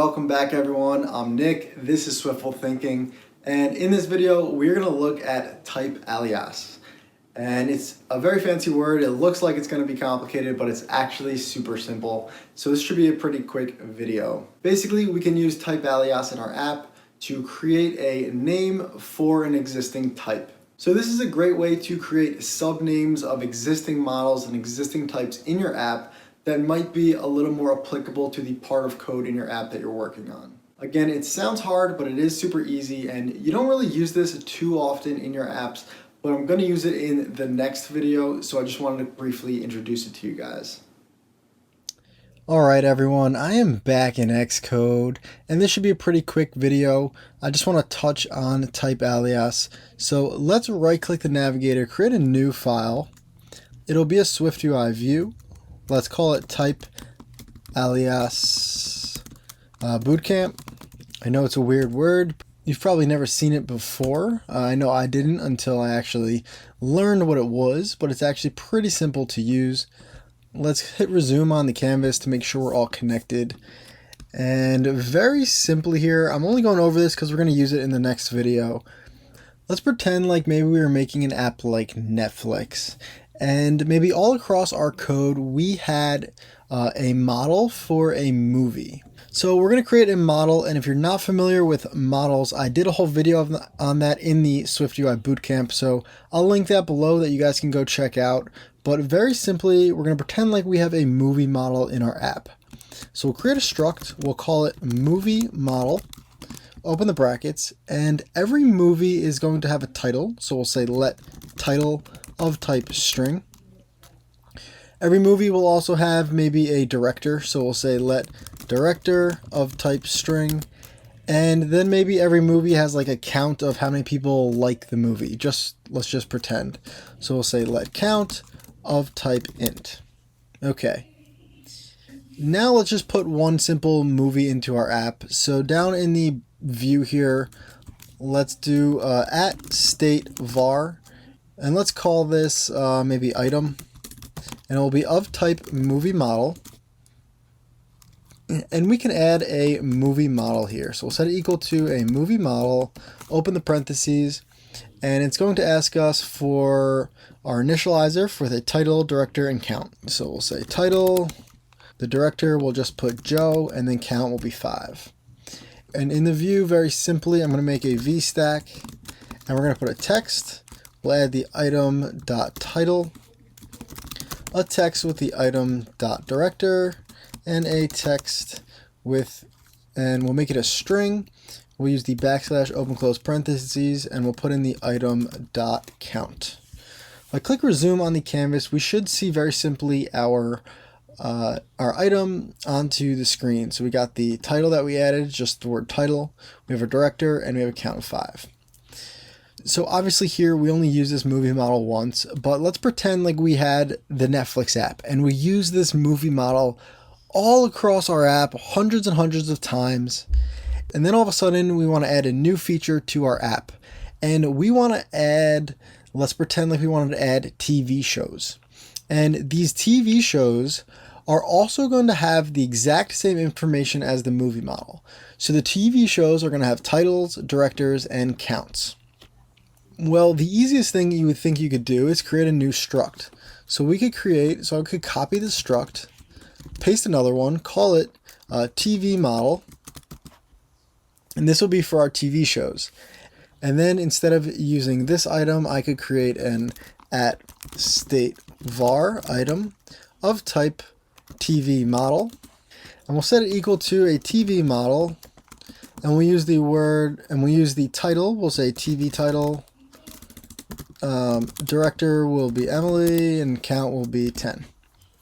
welcome back everyone. I'm Nick, this is Swiftful Thinking, and in this video we're going to look at Typealias. And it's a very fancy word. It looks like it's going to be complicated, but it's actually super simple. So this should be a pretty quick video. Basically, we can use Typealias in our app to create a name for an existing type. So this is a great way to create subnames of existing models and existing types in your app that might be a little more applicable to the part of code in your app that you're working on. Again, it sounds hard, but it is super easy, and you don't really use this too often in your apps, but I'm going to use it in the next video, so I just wanted to briefly introduce it to you guys. Alright everyone, I am back in Xcode, and this should be a pretty quick video. I just want to touch on Typealias. So let's right click the navigator, create a new file. It'll be a SwiftUI view. Let's call it Typealias Bootcamp. I know it's a weird word. You've probably never seen it before. I know I didn't until I actually learned what it was, but it's actually pretty simple to use. Let's hit resume on the canvas to make sure we're all connected. And very simply here, I'm only going over this because we're going to use it in the next video. Let's pretend like maybe we were making an app like Netflix. And maybe all across our code, we had a model for a movie. So we're going to create a model, and if you're not familiar with models, I did a whole video on that in the SwiftUI Bootcamp, so I'll link that below that you guys can go check out. But very simply, we're going to pretend like we have a movie model in our app. So we'll create a struct, we'll call it movie model, open the brackets, and every movie is going to have a title, so we'll say let title of type string. Every movie will also have maybe a director, so we'll say let director of type string, and then maybe every movie has like a count of how many people like the movie. Let's just pretend. So we'll say let count of type int. Okay. Now let's just put one simple movie into our app. So down in the view here, let's do at state var. And let's call this maybe item, and it will be of type movie model. And we can add a movie model here. So we'll set it equal to a movie model, open the parentheses, and it's going to ask us for our initializer for the title, director, and count. So we'll say title, the director will just put Joe, and then count will be 5. And in the view, very simply, I'm going to make a VStack, and we're going to put a text. We'll add the item.title, a text with the item.director, and a text with, and we'll make it a string. We'll use the backslash open close parentheses, and we'll put in the item.count. If I click resume on the canvas, we should see very simply our item onto the screen. So we got the title that we added, just the word title. We have a director, and we have a count of 5. So obviously here we only use this movie model once, but let's pretend like we had the Netflix app and we use this movie model all across our app hundreds and hundreds of times. And then all of a sudden we want to add a new feature to our app. And we want to add, let's pretend like we wanted to add TV shows. And these TV shows are also going to have the exact same information as the movie model. So the TV shows are going to have titles, directors, and counts. Well, the easiest thing you would think you could do is create a new struct. So I could copy the struct, paste another one, call it TV model, and this will be for our TV shows. And then instead of using this item, I could create an at state var item of type TV model, and we'll set it equal to a TV model, and we use the title, we'll say TV title. Director will be Emily, and count will be 10.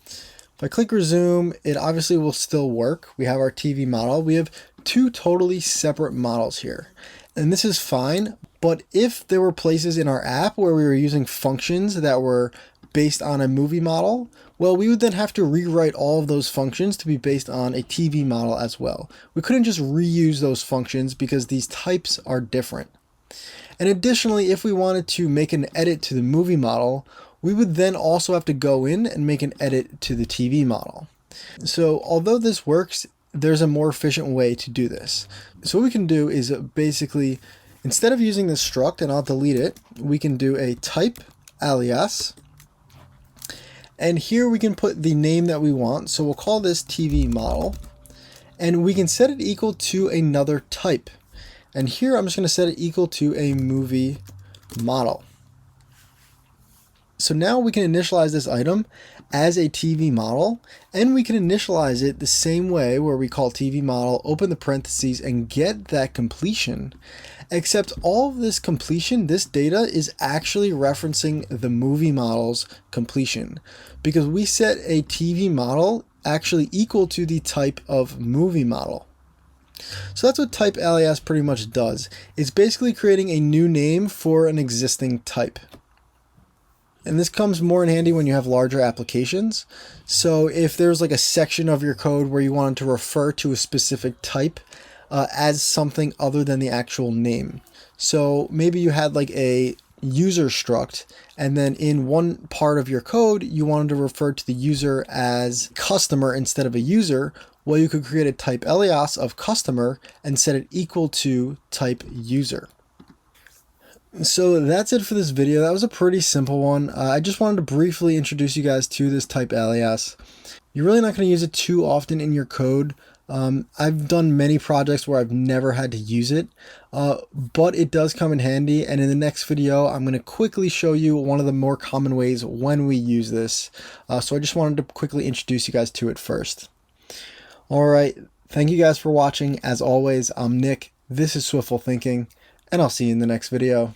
If I click resume, it obviously will still work. We have our TV model. We have two totally separate models here, and this is fine. But if there were places in our app where we were using functions that were based on a movie model, well, we would then have to rewrite all of those functions to be based on a TV model as well. We couldn't just reuse those functions because these types are different. And additionally, if we wanted to make an edit to the movie model, we would then also have to go in and make an edit to the TV model. So although this works, there's a more efficient way to do this. So what we can do is basically, instead of using this struct, and I'll delete it, we can do a type alias. And here we can put the name that we want. So we'll call this TV model. And we can set it equal to another type. And here I'm just going to set it equal to a movie model. So now we can initialize this item as a TV model, and we can initialize it the same way where we call TV model, open the parentheses, and get that completion. Except all of this completion, this data is actually referencing the movie model's completion, because we set a TV model actually equal to the type of movie model. So that's what Typealias pretty much does. It's basically creating a new name for an existing type. And this comes more in handy when you have larger applications. So if there's like a section of your code where you wanted to refer to a specific type as something other than the actual name. So maybe you had like a user struct, and then in one part of your code you wanted to refer to the user as customer instead of a user. Well, you could create a type alias of customer and set it equal to type user. So that's it for this video. That was a pretty simple one. I just wanted to briefly introduce you guys to this type alias. You're really not going to use it too often in your code. I've done many projects where I've never had to use it, but it does come in handy. And in the next video, I'm going to quickly show you one of the more common ways when we use this. So I just wanted to quickly introduce you guys to it first. All right. Thank you guys for watching. As always, I'm Nick. This is Swiftful Thinking, and I'll see you in the next video.